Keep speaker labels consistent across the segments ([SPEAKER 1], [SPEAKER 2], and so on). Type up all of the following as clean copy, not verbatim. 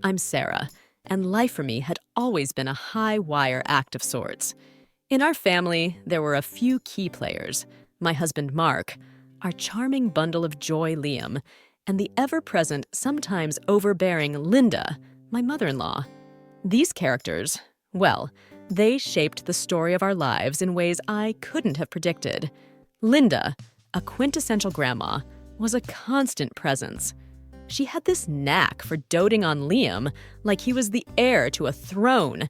[SPEAKER 1] I'm Sarah, and life for me had always been a high-wire act of sorts. In our family, there were a few key players: my husband Mark, our charming bundle of joy Liam, and the ever-present, sometimes overbearing Linda, my mother-in-law. These characters, well, they shaped the story of our lives in ways I couldn't have predicted. Linda, a quintessential grandma, was a constant presence. She had this knack for doting on Liam like he was the heir to a throne.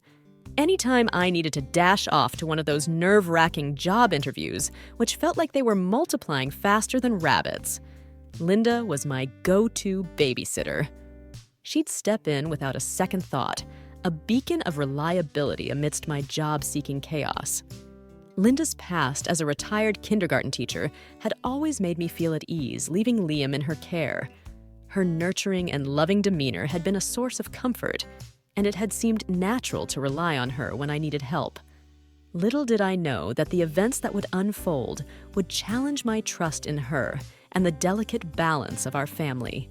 [SPEAKER 1] Anytime I needed to dash off to one of those nerve-wracking job interviews, which felt like they were multiplying faster than rabbits, Linda was my go-to babysitter. She'd step in without a second thought, a beacon of reliability amidst my job-seeking chaos. Linda's past as a retired kindergarten teacher had always made me feel at ease, leaving Liam in her care. Her nurturing and loving demeanor had been a source of comfort, and it had seemed natural to rely on her when I needed help. Little did I know that the events that would unfold would challenge my trust in her and the delicate balance of our family.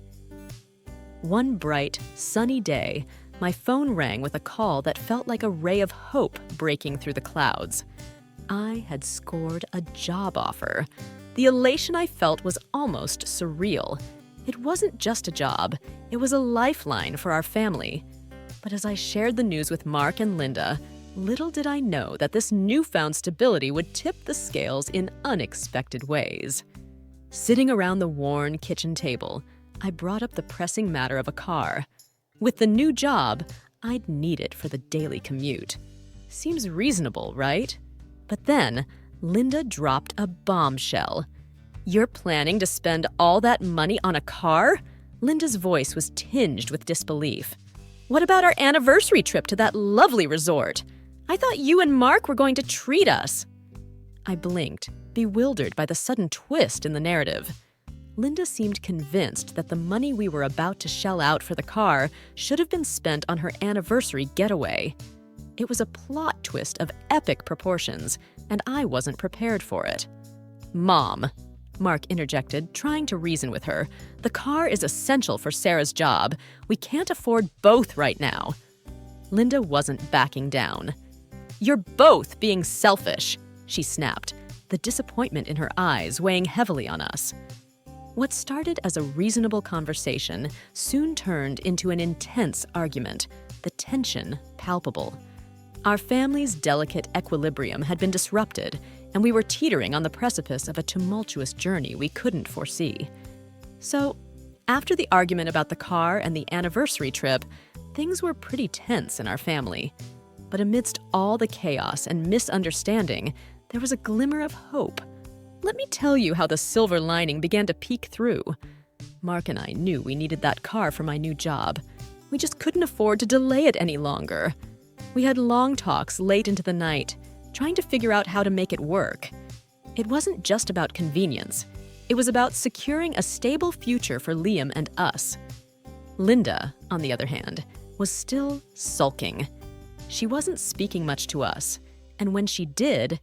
[SPEAKER 1] One bright, sunny day, my phone rang with a call that felt like a ray of hope breaking through the clouds. I had scored a job offer. The elation I felt was almost surreal. It wasn't just a job, it was a lifeline for our family. But as I shared the news with Mark and Linda, little did I know that this newfound stability would tip the scales in unexpected ways. Sitting around the worn kitchen table, I brought up the pressing matter of a car. With the new job, I'd need it for the daily commute. Seems reasonable, right? But then, Linda dropped a bombshell. "You're planning to spend all that money on a car?" Linda's voice was tinged with disbelief. "What about our anniversary trip to that lovely resort? I thought you and Mark were going to treat us." I blinked, bewildered by the sudden twist in the narrative. Linda seemed convinced that the money we were about to shell out for the car should have been spent on her anniversary getaway. It was a plot twist of epic proportions, and I wasn't prepared for it. "Mom," Mark interjected, trying to reason with her, "the car is essential for Sarah's job. We can't afford both right now." Linda wasn't backing down. "You're both being selfish," she snapped, the disappointment in her eyes weighing heavily on us. What started as a reasonable conversation soon turned into an intense argument, the tension palpable. Our family's delicate equilibrium had been disrupted, and we were teetering on the precipice of a tumultuous journey we couldn't foresee. So, after the argument about the car and the anniversary trip, things were pretty tense in our family. But amidst all the chaos and misunderstanding, there was a glimmer of hope. Let me tell you how the silver lining began to peek through. Mark and I knew we needed that car for my new job. We just couldn't afford to delay it any longer. We had long talks late into the night, trying to figure out how to make it work. It wasn't just about convenience. It was about securing a stable future for Liam and us. Linda, on the other hand, was still sulking. She wasn't speaking much to us, and when she did,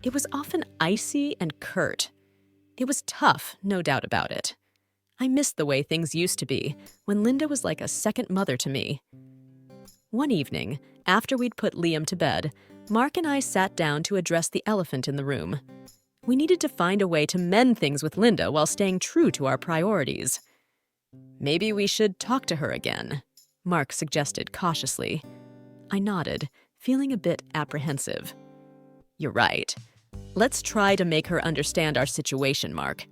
[SPEAKER 1] it was often icy and curt. It was tough, no doubt about it. I missed the way things used to be, when Linda was like a second mother to me. One evening, after we'd put Liam to bed, Mark and I sat down to address the elephant in the room. We needed to find a way to mend things with Linda while staying true to our priorities. "Maybe we should talk to her again," Mark suggested cautiously. I nodded, feeling a bit apprehensive. "You're right. Let's try to make her understand our situation, Mark.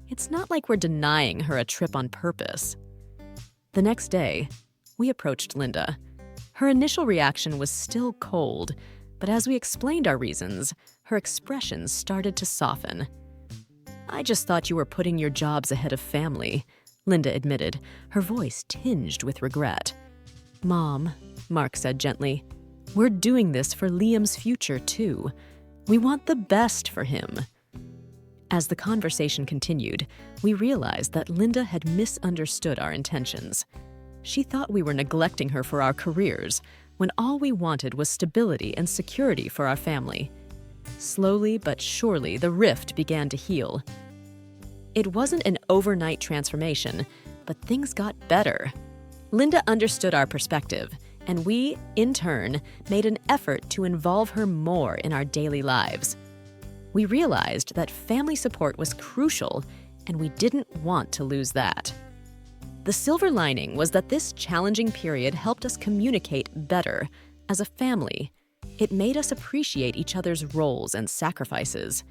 [SPEAKER 1] It's not like we're denying her a trip on purpose." The next day, we approached Linda. Her initial reaction was still cold, but as we explained our reasons, her expressions started to soften. "I just thought you were putting your jobs ahead of family," Linda admitted, her voice tinged with regret. "Mom," Mark said gently, "we're doing this for Liam's future, too. We want the best for him." As the conversation continued, we realized that Linda had misunderstood our intentions. She thought we were neglecting her for our careers, when all we wanted was stability and security for our family. Slowly but surely, the rift began to heal. It wasn't an overnight transformation, but things got better. Linda understood our perspective, and we, in turn, made an effort to involve her more in our daily lives. We realized that family support was crucial, and we didn't want to lose that. The silver lining was that this challenging period helped us communicate better as a family. It made us appreciate each other's roles and sacrifices.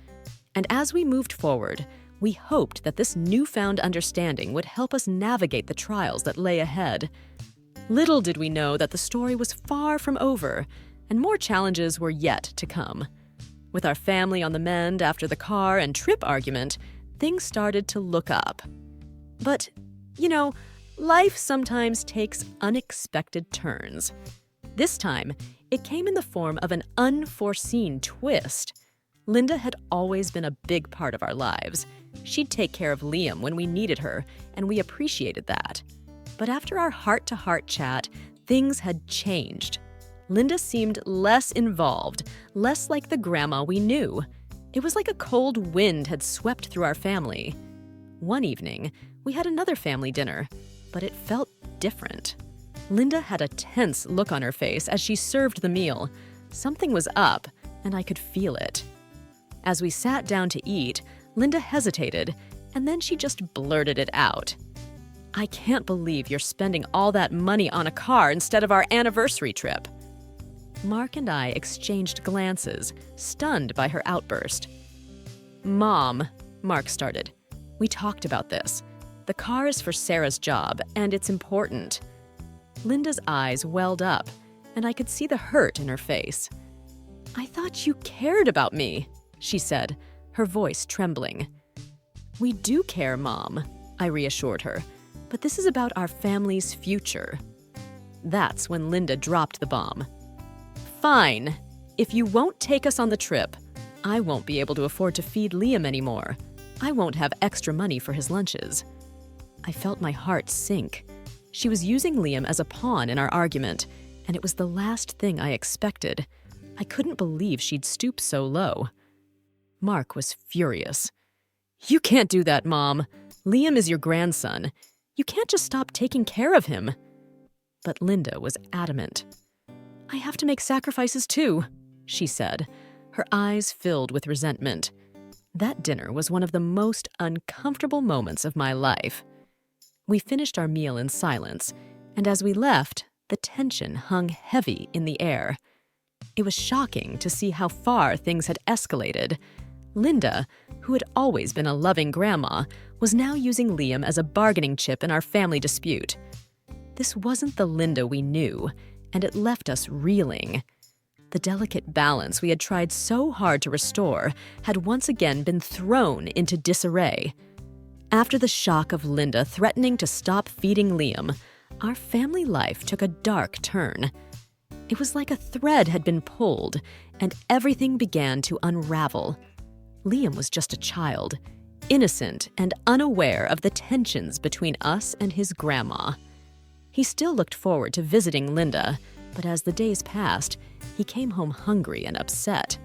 [SPEAKER 1] And as we moved forward, we hoped that this newfound understanding would help us navigate the trials that lay ahead. Little did we know that the story was far from over, and more challenges were yet to come. With our family on the mend after the car and trip argument, things started to look up. But, life sometimes takes unexpected turns. This time, it came in the form of an unforeseen twist. Linda had always been a big part of our lives. She'd take care of Liam when we needed her, and we appreciated that. But after our heart-to-heart chat, things had changed. Linda seemed less involved, less like the grandma we knew. It was like a cold wind had swept through our family. One evening, we had another family dinner, but it felt different. Linda had a tense look on her face as she served the meal. Something was up, and I could feel it. As we sat down to eat, Linda hesitated, and then she just blurted it out. "I can't believe you're spending all that money on a car instead of our anniversary trip." Mark and I exchanged glances, stunned by her outburst. "Mom," Mark started, "we talked about this. The car is for Sarah's job, and it's important." Linda's eyes welled up, and I could see the hurt in her face. "I thought you cared about me," she said, her voice trembling. "We do care, Mom," I reassured her, "but this is about our family's future." That's when Linda dropped the bomb. "Fine. If you won't take us on the trip, I won't be able to afford to feed Liam anymore. I won't have extra money for his lunches." I felt my heart sink. She was using Liam as a pawn in our argument, and it was the last thing I expected. I couldn't believe she'd stoop so low. Mark was furious. "You can't do that, Mom. Liam is your grandson. You can't just stop taking care of him." But Linda was adamant. "I have to make sacrifices too," she said, her eyes filled with resentment. That dinner was one of the most uncomfortable moments of my life. We finished our meal in silence, and as we left, the tension hung heavy in the air. It was shocking to see how far things had escalated. Linda, who had always been a loving grandma, was now using Liam as a bargaining chip in our family dispute. This wasn't the Linda we knew, and it left us reeling. The delicate balance we had tried so hard to restore had once again been thrown into disarray. After the shock of Linda threatening to stop feeding Liam, our family life took a dark turn. It was like a thread had been pulled, and everything began to unravel. Liam was just a child, innocent and unaware of the tensions between us and his grandma. He still looked forward to visiting Linda, but as the days passed, he came home hungry and upset.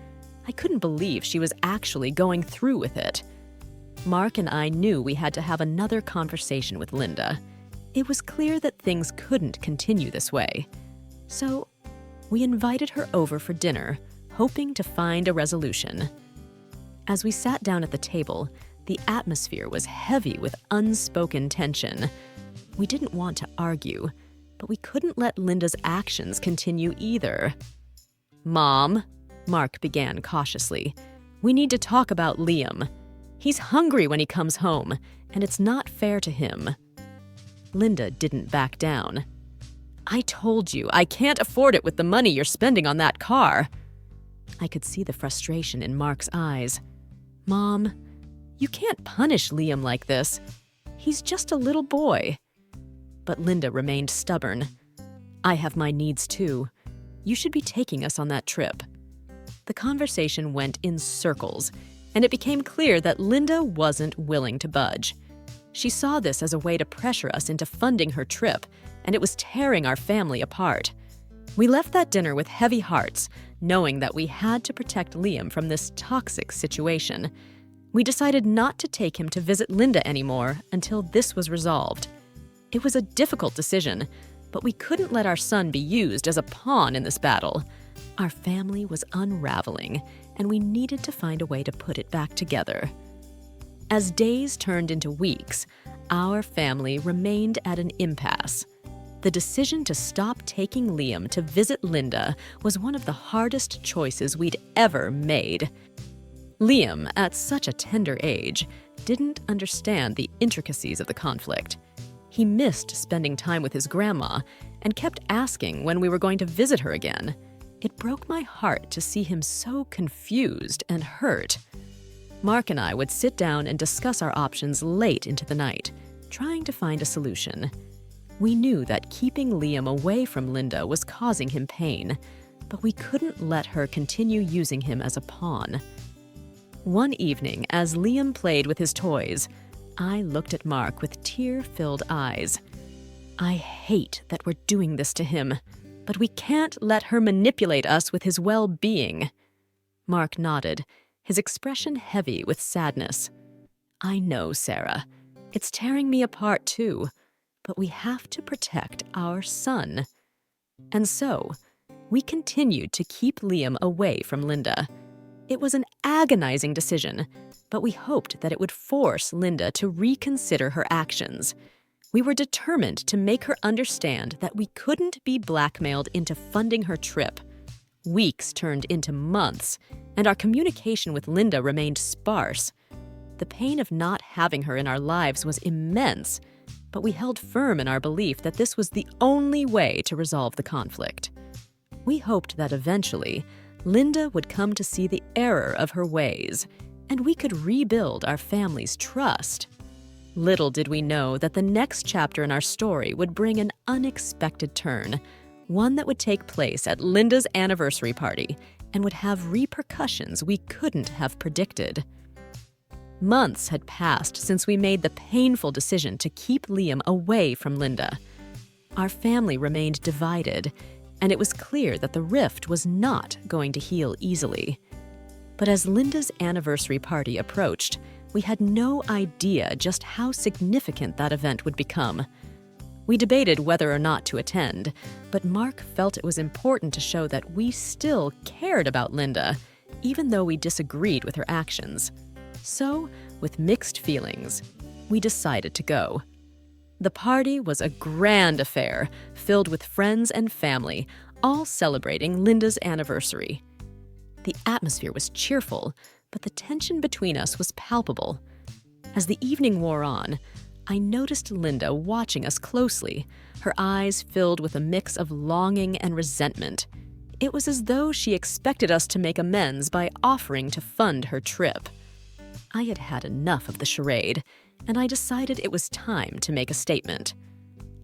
[SPEAKER 1] I couldn't believe she was actually going through with it. Mark and I knew we had to have another conversation with Linda. It was clear that things couldn't continue this way. So we invited her over for dinner, hoping to find a resolution. As we sat down at the table, the atmosphere was heavy with unspoken tension. We didn't want to argue, but we couldn't let Linda's actions continue either. "Mom," Mark began cautiously, "we need to talk about Liam. He's hungry when he comes home, and it's not fair to him." Linda didn't back down. "I told you, I can't afford it with the money you're spending on that car." I could see the frustration in Mark's eyes. "Mom, you can't punish Liam like this. He's just a little boy." But Linda remained stubborn. "I have my needs too. You should be taking us on that trip." The conversation went in circles, and it became clear that Linda wasn't willing to budge. She saw this as a way to pressure us into funding her trip, and it was tearing our family apart. We left that dinner with heavy hearts, knowing that we had to protect Liam from this toxic situation. We decided not to take him to visit Linda anymore until this was resolved. It was a difficult decision, but we couldn't let our son be used as a pawn in this battle. Our family was unraveling, and we needed to find a way to put it back together. As days turned into weeks, our family remained at an impasse. The decision to stop taking Liam to visit Linda was one of the hardest choices we'd ever made. Liam, at such a tender age, didn't understand the intricacies of the conflict. He missed spending time with his grandma and kept asking when we were going to visit her again. It broke my heart to see him so confused and hurt. Mark and I would sit down and discuss our options late into the night, trying to find a solution. We knew that keeping Liam away from Linda was causing him pain, but we couldn't let her continue using him as a pawn. One evening, as Liam played with his toys, I looked at Mark with tear-filled eyes. I hate that we're doing this to him, but we can't let her manipulate us with his well-being. Mark nodded, his expression heavy with sadness. I know, Sarah. It's tearing me apart too, but we have to protect our son. And so, we continued to keep Liam away from Linda. It was an agonizing decision, but we hoped that it would force Linda to reconsider her actions. We were determined to make her understand that we couldn't be blackmailed into funding her trip. Weeks turned into months, and our communication with Linda remained sparse. The pain of not having her in our lives was immense, but we held firm in our belief that this was the only way to resolve the conflict. We hoped that eventually, Linda would come to see the error of her ways, and we could rebuild our family's trust. Little did we know that the next chapter in our story would bring an unexpected turn, one that would take place at Linda's anniversary party and would have repercussions we couldn't have predicted. Months had passed since we made the painful decision to keep Liam away from Linda. Our family remained divided, and it was clear that the rift was not going to heal easily. But as Linda's anniversary party approached, we had no idea just how significant that event would become. We debated whether or not to attend, but Mark felt it was important to show that we still cared about Linda, even though we disagreed with her actions. So, with mixed feelings, we decided to go. The party was a grand affair, filled with friends and family, all celebrating Linda's anniversary. The atmosphere was cheerful, but the tension between us was palpable. As the evening wore on, I noticed Linda watching us closely, her eyes filled with a mix of longing and resentment. It was as though she expected us to make amends by offering to fund her trip. I had had enough of the charade, and I decided it was time to make a statement.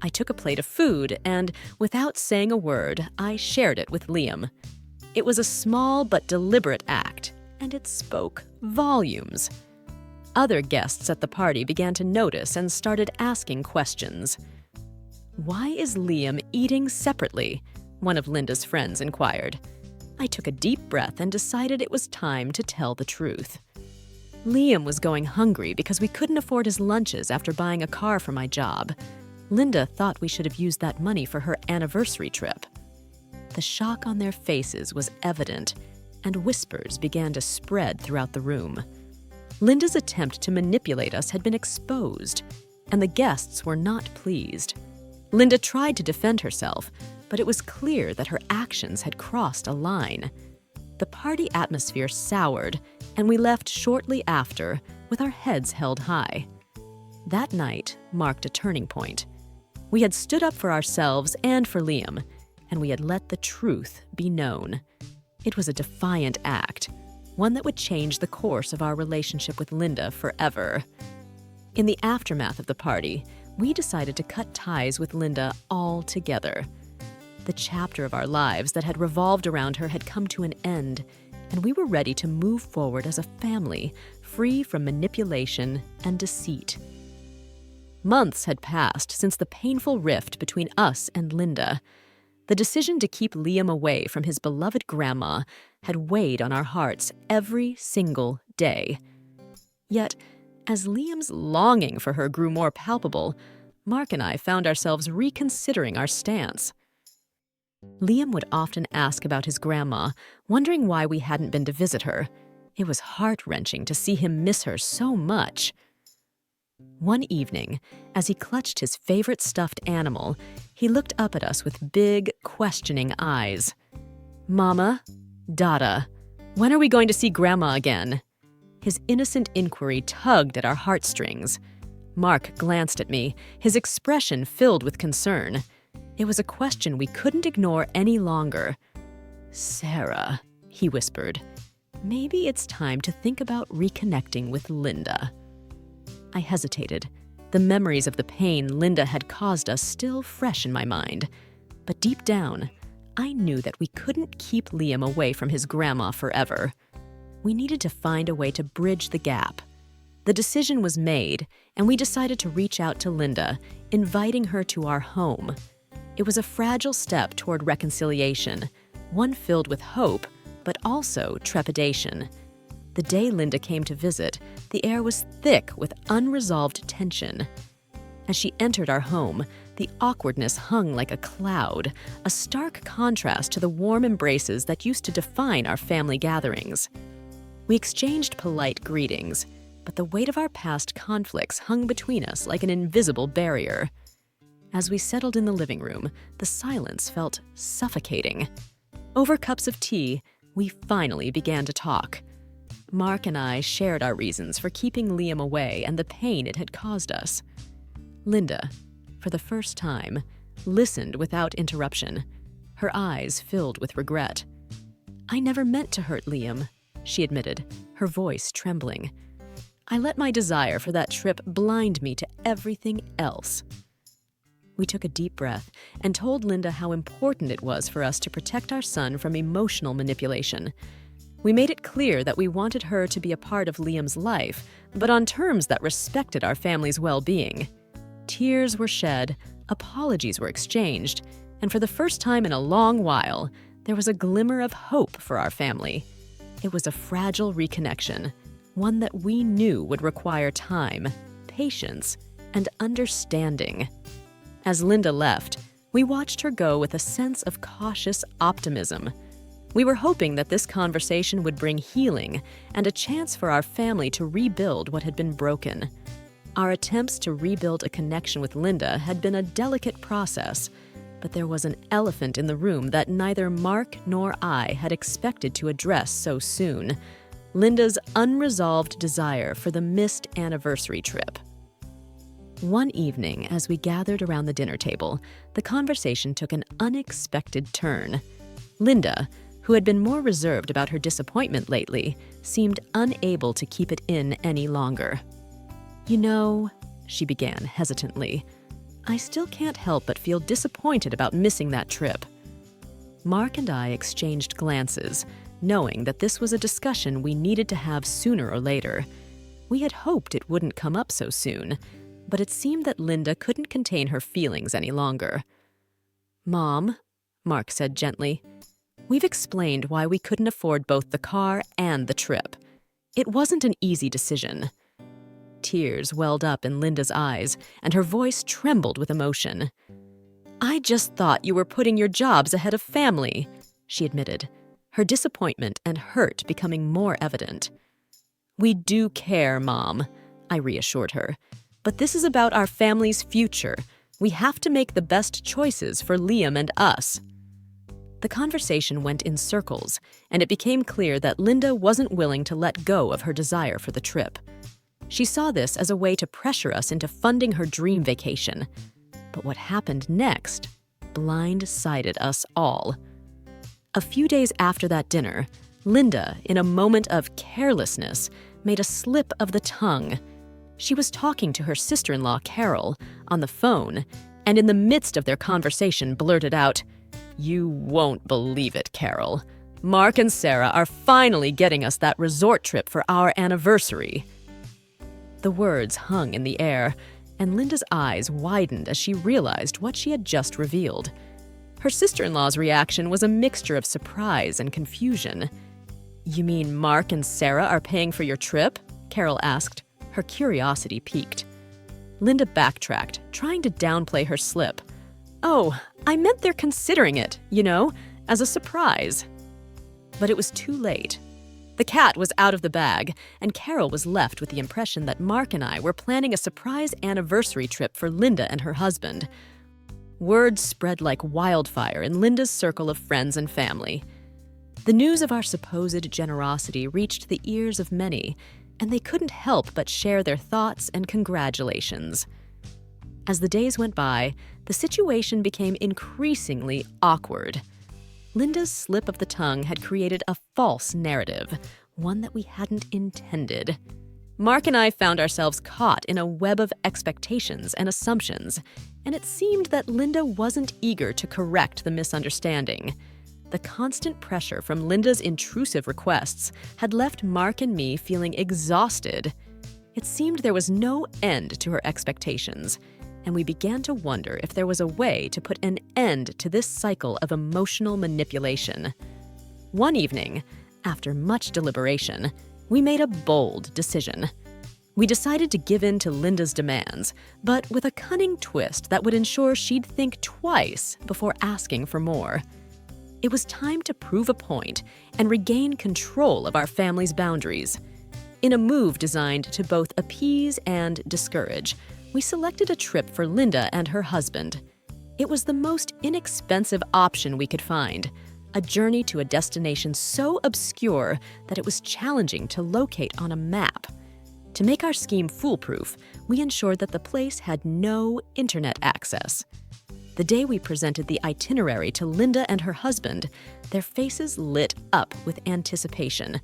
[SPEAKER 1] I took a plate of food and, without saying a word, I shared it with Liam. It was a small but deliberate act, and it spoke volumes. Other guests at the party began to notice and started asking questions. "Why is Liam eating separately?" one of Linda's friends inquired. I took a deep breath and decided it was time to tell the truth. Liam was going hungry because we couldn't afford his lunches after buying a car for my job. Linda thought we should have used that money for her anniversary trip. The shock on their faces was evident, and whispers began to spread throughout the room. Linda's attempt to manipulate us had been exposed, and the guests were not pleased. Linda tried to defend herself, but it was clear that her actions had crossed a line. The party atmosphere soured, and we left shortly after, with our heads held high. That night marked a turning point. We had stood up for ourselves and for Liam, and we had let the truth be known. It was a defiant act, one that would change the course of our relationship with Linda forever. In the aftermath of the party, we decided to cut ties with Linda altogether. The chapter of our lives that had revolved around her had come to an end, and we were ready to move forward as a family, free from manipulation and deceit. Months had passed since the painful rift between us and Linda. The decision to keep Liam away from his beloved grandma had weighed on our hearts every single day. Yet, as Liam's longing for her grew more palpable, Mark and I found ourselves reconsidering our stance. Liam would often ask about his grandma, wondering why we hadn't been to visit her. It was heart-wrenching to see him miss her so much. One evening, as he clutched his favorite stuffed animal, he looked up at us with big, questioning eyes. "Mama, Dada, when are we going to see Grandma again?" His innocent inquiry tugged at our heartstrings. Mark glanced at me, his expression filled with concern. It was a question we couldn't ignore any longer. "Sarah," he whispered, "maybe it's time to think about reconnecting with Linda." I hesitated, the memories of the pain Linda had caused us still fresh in my mind. But deep down, I knew that we couldn't keep Liam away from his grandma forever. We needed to find a way to bridge the gap. The decision was made, and we decided to reach out to Linda, inviting her to our home. It was a fragile step toward reconciliation, one filled with hope, but also trepidation. The day Linda came to visit, the air was thick with unresolved tension. As she entered our home, the awkwardness hung like a cloud, a stark contrast to the warm embraces that used to define our family gatherings. We exchanged polite greetings, but the weight of our past conflicts hung between us like an invisible barrier. As we settled in the living room, the silence felt suffocating. Over cups of tea, we finally began to talk. Mark and I shared our reasons for keeping Liam away and the pain it had caused us. Linda, for the first time, listened without interruption, her eyes filled with regret. "I never meant to hurt Liam," she admitted, her voice trembling. "I let my desire for that trip blind me to everything else." We took a deep breath and told Linda how important it was for us to protect our son from emotional manipulation. We made it clear that we wanted her to be a part of Liam's life, but on terms that respected our family's well-being. Tears were shed, apologies were exchanged, and for the first time in a long while, there was a glimmer of hope for our family. It was a fragile reconnection, one that we knew would require time, patience, and understanding. As Linda left, we watched her go with a sense of cautious optimism. We were hoping that this conversation would bring healing and a chance for our family to rebuild what had been broken. Our attempts to rebuild a connection with Linda had been a delicate process, but there was an elephant in the room that neither Mark nor I had expected to address so soon: Linda's unresolved desire for the missed anniversary trip. One evening, as we gathered around the dinner table, the conversation took an unexpected turn. Linda, who had been more reserved about her disappointment lately, seemed unable to keep it in any longer. "You know," she began hesitantly, "I still can't help but feel disappointed about missing that trip." Mark and I exchanged glances, knowing that this was a discussion we needed to have sooner or later. We had hoped it wouldn't come up so soon, but it seemed that Linda couldn't contain her feelings any longer. "Mom," Mark said gently, "we've explained why we couldn't afford both the car and the trip. It wasn't an easy decision." Tears welled up in Linda's eyes, and her voice trembled with emotion. "I just thought you were putting your jobs ahead of family," she admitted, her disappointment and hurt becoming more evident. "We do care, Mom," I reassured her, "but this is about our family's future. We have to make the best choices for Liam and us." The conversation went in circles, and it became clear that Linda wasn't willing to let go of her desire for the trip. She saw this as a way to pressure us into funding her dream vacation. But what happened next blindsided us all. A few days after that dinner, Linda, in a moment of carelessness, made a slip of the tongue. She was talking to her sister-in-law, Carol, on the phone, and in the midst of their conversation blurted out, "You won't believe it, Carol. Mark and Sarah are finally getting us that resort trip for our anniversary." The words hung in the air, and Linda's eyes widened as she realized what she had just revealed. Her sister-in-law's reaction was a mixture of surprise and confusion. "You mean Mark and Sarah are paying for your trip?" Carol asked, her curiosity piqued. Linda backtracked, trying to downplay her slip. "Oh, I meant they're considering it, as a surprise." But it was too late. The cat was out of the bag, and Carol was left with the impression that Mark and I were planning a surprise anniversary trip for Linda and her husband. Word spread like wildfire in Linda's circle of friends and family. The news of our supposed generosity reached the ears of many, and they couldn't help but share their thoughts and congratulations. As the days went by, the situation became increasingly awkward. Linda's slip of the tongue had created a false narrative, one that we hadn't intended. Mark and I found ourselves caught in a web of expectations and assumptions, and it seemed that Linda wasn't eager to correct the misunderstanding. The constant pressure from Linda's intrusive requests had left Mark and me feeling exhausted. It seemed there was no end to her expectations, and we began to wonder if there was a way to put an end to this cycle of emotional manipulation. One evening, after much deliberation, we made a bold decision. We decided to give in to Linda's demands, but with a cunning twist that would ensure she'd think twice before asking for more. It was time to prove a point and regain control of our family's boundaries. In a move designed to both appease and discourage, we selected a trip for Linda and her husband. It was the most inexpensive option we could find, a journey to a destination so obscure that it was challenging to locate on a map. To make our scheme foolproof, we ensured that the place had no internet access. The day we presented the itinerary to Linda and her husband, their faces lit up with anticipation.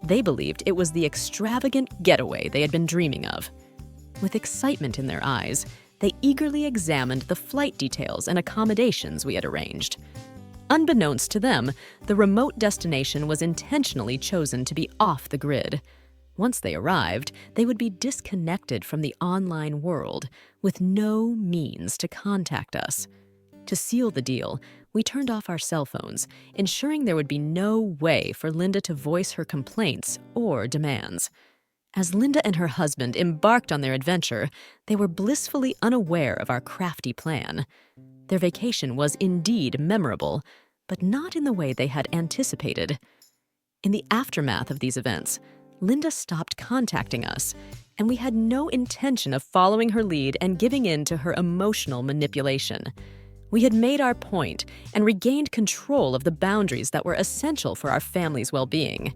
[SPEAKER 1] They believed it was the extravagant getaway they had been dreaming of. With excitement in their eyes, they eagerly examined the flight details and accommodations we had arranged. Unbeknownst to them, the remote destination was intentionally chosen to be off the grid. Once they arrived, they would be disconnected from the online world, with no means to contact us. To seal the deal, we turned off our cell phones, ensuring there would be no way for Linda to voice her complaints or demands. As Linda and her husband embarked on their adventure, they were blissfully unaware of our crafty plan. Their vacation was indeed memorable, but not in the way they had anticipated. In the aftermath of these events, Linda stopped contacting us, and we had no intention of following her lead and giving in to her emotional manipulation. We had made our point and regained control of the boundaries that were essential for our family's well-being.